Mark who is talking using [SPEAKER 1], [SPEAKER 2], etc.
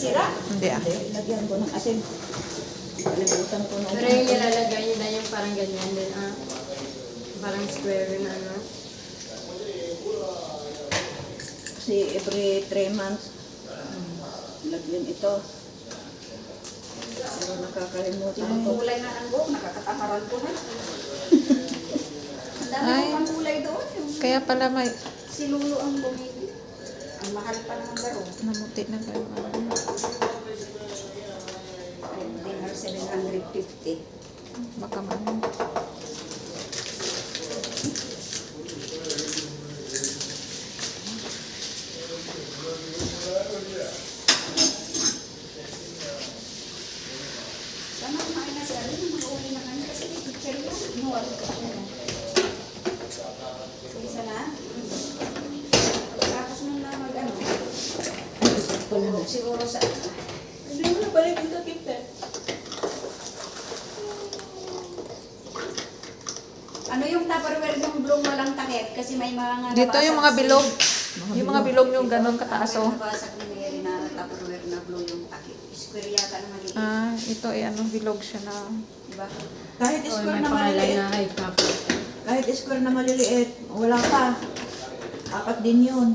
[SPEAKER 1] sira?
[SPEAKER 2] Hindi ah.
[SPEAKER 1] Hindi, lagyan ko ng asin. Kalibutan ko na.
[SPEAKER 3] Pero yung nilalagay nyo na yung parang ganyan din, parang square na ano.
[SPEAKER 1] Kasi every 3 months, lagyan ito. Pero nakakalimutan
[SPEAKER 4] Ang
[SPEAKER 1] ko.
[SPEAKER 4] kulay na ang buhok, nakakatamaran ko na. Ang dami
[SPEAKER 2] Ay.
[SPEAKER 4] ko pang kulay doon. Yung
[SPEAKER 2] Kaya pala may
[SPEAKER 4] si Lulu ang bumili. Ang mahal pa ng garong.
[SPEAKER 2] namuti na kayo.
[SPEAKER 4] Dinner 750.
[SPEAKER 2] Baka man.
[SPEAKER 4] Sana kumain na si Alin, mag-uwi na kami kasi may picture yan. Inuwari ko siya. So, isa na. Tapos nung na mag-ano, siguro sa...
[SPEAKER 1] Hindi mo na balik ito, kita.
[SPEAKER 4] Ano yung Tupperware yung blue walang takip? Kasi may mga
[SPEAKER 2] Dito yung mga bilog. Yung mga bilog yung ganun kataas oh.
[SPEAKER 4] Nabasag ni Mary na Tupperware na blue yung takip. Square yata na maliit.
[SPEAKER 2] Ah, ito ay ano, bilog siya na.
[SPEAKER 4] Diba?
[SPEAKER 1] Kahit
[SPEAKER 3] Oh,
[SPEAKER 1] square
[SPEAKER 3] may
[SPEAKER 1] na
[SPEAKER 3] pangalan
[SPEAKER 1] maliliit.
[SPEAKER 3] na high cap.
[SPEAKER 1] Kahit square na maliliit, wala pa. 4 din yun.